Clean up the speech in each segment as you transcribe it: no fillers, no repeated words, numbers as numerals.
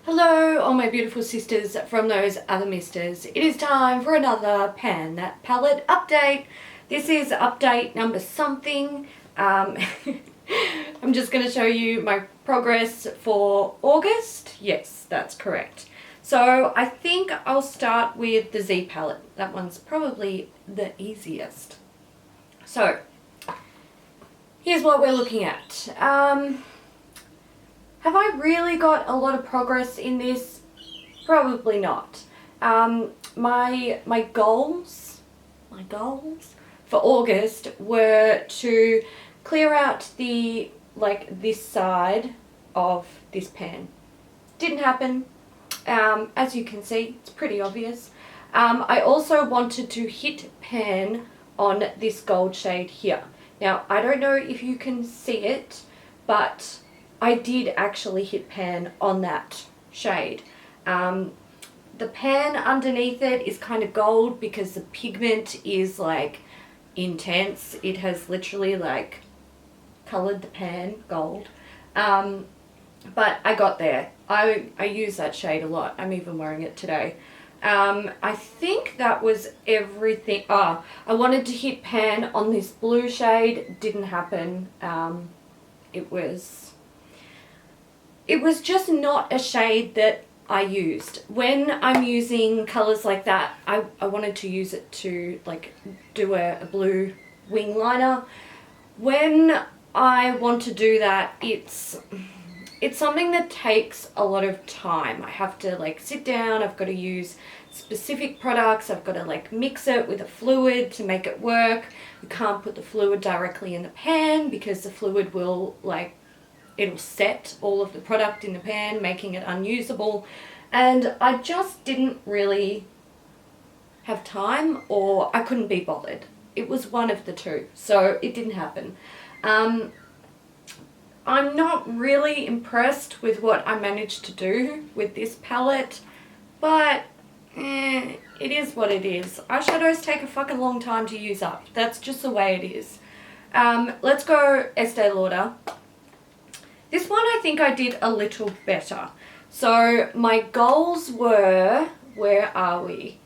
Hello, all my beautiful sisters from those other misters. It is time for another Pan That Palette update. This is update number something. I'm just going to show you my progress for August. Yes, that's correct. So I think I'll start with the Z palette. That one's probably the easiest. So here's what we're looking at. Have I really got a lot of progress in this? Probably not. My goals for August were to clear out this side of this pan. Didn't happen. As you can see, it's pretty obvious. I also wanted to hit pan on this gold shade here. Now, I don't know if you can see it, but I did actually hit pan on that shade. The pan underneath it is kind of gold because the pigment is like intense. It has literally like colored the pan gold. But I got there. I use that shade a lot. I'm even wearing it today. I think that was everything. I wanted to hit pan on this blue shade. Didn't happen. It was just not a shade that I used. When I'm using colours like that, I wanted to use it to like do a blue wing liner. When I want to do that, it's something that takes a lot of time. I have to like sit down, I've got to use specific products, I've got to like mix it with a fluid to make it work. You can't put the fluid directly in the pan because the fluid will it'll set all of the product in the pan, making it unusable. And I just didn't really have time, or I couldn't be bothered. It was one of the two, so it didn't happen. I'm not really impressed with what I managed to do with this palette, but it is what it is. Eyeshadows take a fucking long time to use up. That's just the way it is. Let's go Estee Lauder. This one I think I did a little better. So my goals were, where are we?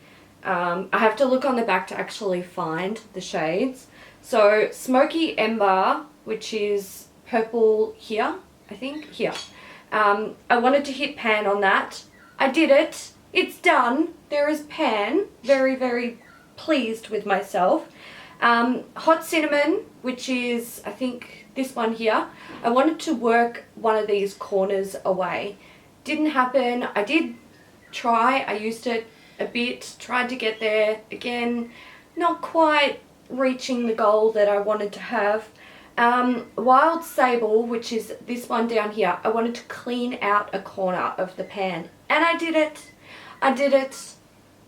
I have to look on the back to actually find the shades. So Smoky Ember, which is purple here, I think, here. I wanted to hit pan on that. I did it. It's done. There is pan. Very, very pleased with myself. Hot Cinnamon, which is, I think, this one here. I wanted to work one of these corners away. Didn't happen. I did try. I used it a bit, tried to get there. Again, not quite reaching the goal that I wanted to have. Wild Sable, which is this one down here, I wanted to clean out a corner of the pan. And I did it. I did it.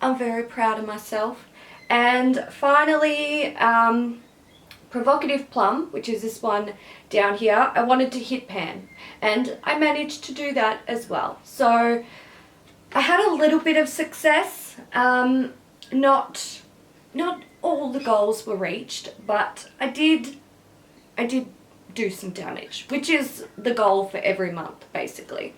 I'm very proud of myself. And finally, Provocative Plum, which is this one down here, I wanted to hit pan. And I managed to do that as well. So I had a little bit of success. Not all the goals were reached, but I did do some damage, which is the goal for every month, basically.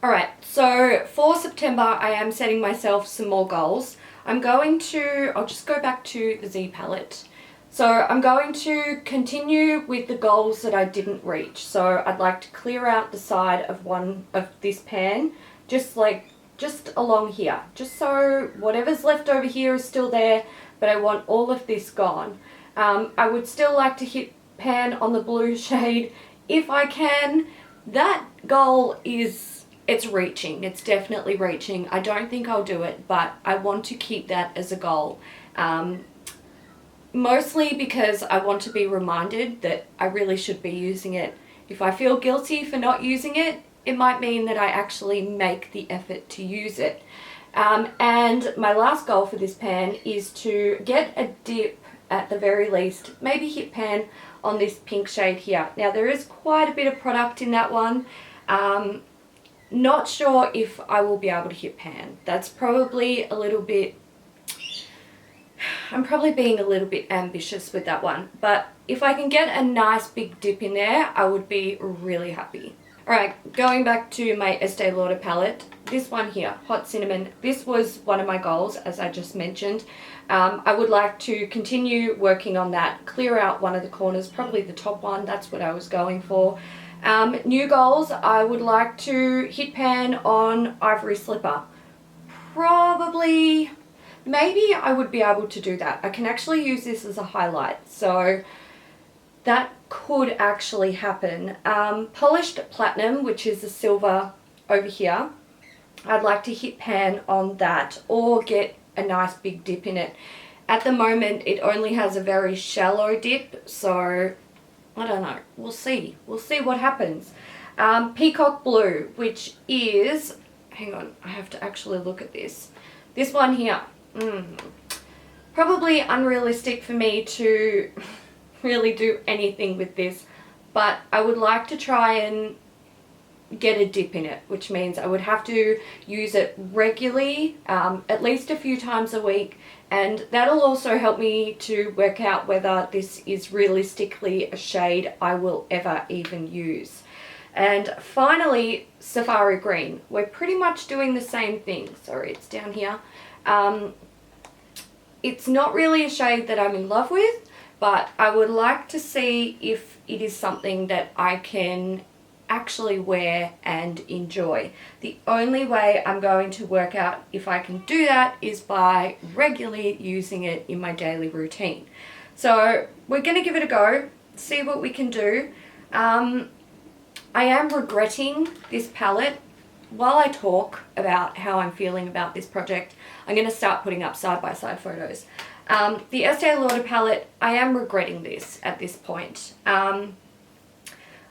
Alright, so for September, I am setting myself some more goals. I'll just go back to the Z palette. So I'm going to continue with the goals that I didn't reach. So I'd like to clear out the side of one of this pan, just along here. Just so whatever's left over here is still there, but I want all of this gone. I would still like to hit pan on the blue shade if I can. That goal it's reaching. It's definitely reaching. I don't think I'll do it, but I want to keep that as a goal. Mostly because I want to be reminded that I really should be using it. If I feel guilty for not using it, it might mean that I actually make the effort to use it. And my last goal for this pan is to get a dip at the very least, maybe hit pan on this pink shade here. Now there is quite a bit of product in that one. Not sure if I will be able to hit pan. That's probably a little bit, I'm probably being a little bit ambitious with that one. But if I can get a nice big dip in there, I would be really happy. Alright, going back to my Estee Lauder palette, this one here, Hot Cinnamon, this was one of my goals, as I just mentioned. I would like to continue working on that, clear out one of the corners, probably the top one, that's what I was going for. New goals, I would like to hit pan on Ivory Slipper. Probably, maybe I would be able to do that. I can actually use this as a highlight, so that could actually happen. Polished Platinum, which is the silver over here, I'd like to hit pan on that or get a nice big dip in it. At the moment it only has a very shallow dip, so I don't know, we'll see what happens. Peacock Blue, which is, hang on, I have to actually look at this one here. Probably unrealistic for me to really do anything with this, but I would like to try and get a dip in it, which means I would have to use it regularly, at least a few times a week, and that'll also help me to work out whether this is realistically a shade I will ever even use. And finally, Safari Green. We're pretty much doing the same thing. Sorry, it's down here. It's not really a shade that I'm in love with, but I would like to see if it is something that I can actually wear and enjoy. The only way I'm going to work out if I can do that is by regularly using it in my daily routine. So we're going to give it a go, see what we can do. I am regretting this palette. While I talk about how I'm feeling about this project, I'm going to start putting up side-by-side photos. The Estee Lauder palette, I am regretting this at this point. A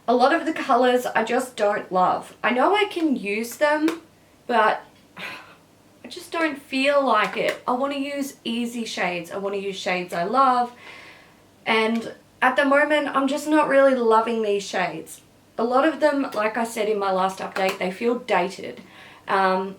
lot of the colours I just don't love. I know I can use them, but I just don't feel like it. I want to use easy shades. I want to use shades I love. And at the moment, I'm just not really loving these shades. A lot of them, like I said in my last update, they feel dated. And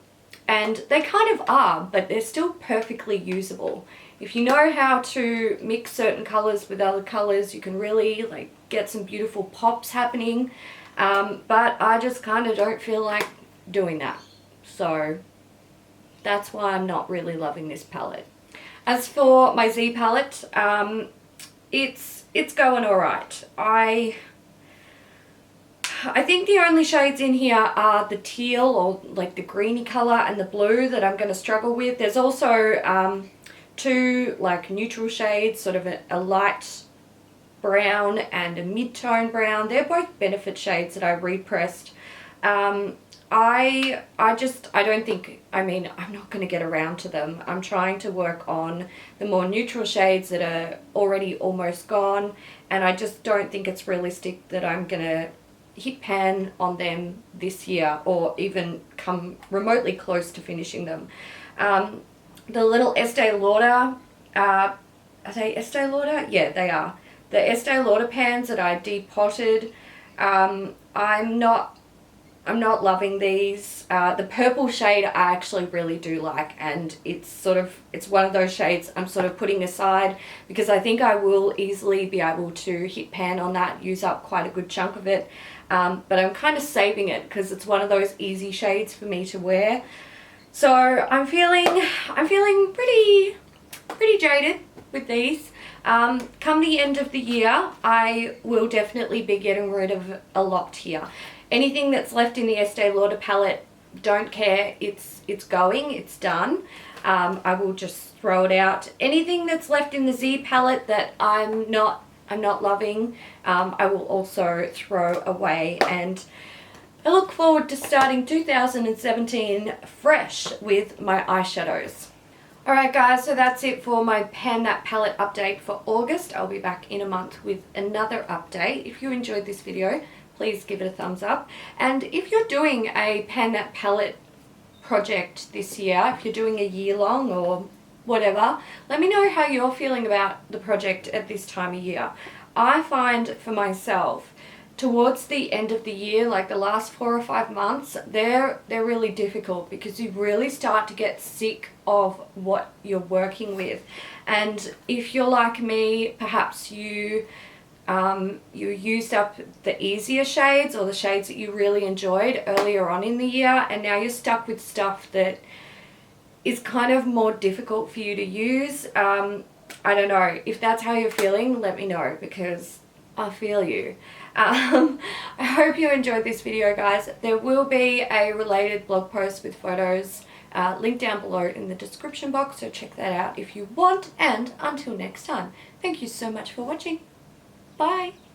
they kind of are, but they're still perfectly usable. If you know how to mix certain colours with other colours, you can really like get some beautiful pops happening. But I just kind of don't feel like doing that. So that's why I'm not really loving this palette. As for my Z palette, it's going alright. I think the only shades in here are the teal, or like the greeny colour, and the blue that I'm going to struggle with. There's also two like neutral shades, sort of a light brown and a mid-tone brown. They're both Benefit shades that I repressed. I don't think, I mean, I'm not going to get around to them. I'm trying to work on the more neutral shades that are already almost gone, and I just don't think it's realistic that I'm going to hit pan on them this year or even come remotely close to finishing them. The little Estee Lauder, are they Estee Lauder? Yeah, they are. The Estee Lauder pans that I depotted, I'm not loving these. The purple shade I actually really do like, and it's one of those shades I'm sort of putting aside because I think I will easily be able to hit pan on that, use up quite a good chunk of it. But I'm kind of saving it because it's one of those easy shades for me to wear. So I'm feeling pretty jaded with these. Come the end of the year, I will definitely be getting rid of a lot here. Anything that's left in the Estee Lauder palette, don't care. It's going. It's done. I will just throw it out. Anything that's left in the Z palette that I'm not loving, I will also throw away, and I look forward to starting 2017 fresh with my eyeshadows. Alright guys, so that's it for my Pan That Palette update for August. I'll be back in a month with another update. If you enjoyed this video, please give it a thumbs up. And if you're doing a Pan That Palette project this year, if you're doing a year long or whatever, let me know how you're feeling about the project at this time of year. I find for myself, towards the end of the year, like the last 4 or 5 months, they're really difficult because you really start to get sick of what you're working with. And if you're like me, perhaps you you used up the easier shades or the shades that you really enjoyed earlier on in the year, and now you're stuck with stuff that is kind of more difficult for you to use. I don't know. If that's how you're feeling, let me know, because I feel you. I hope you enjoyed this video, guys. There will be a related blog post with photos linked down below in the description box, so check that out if you want. And until next time, thank you so much for watching. Bye.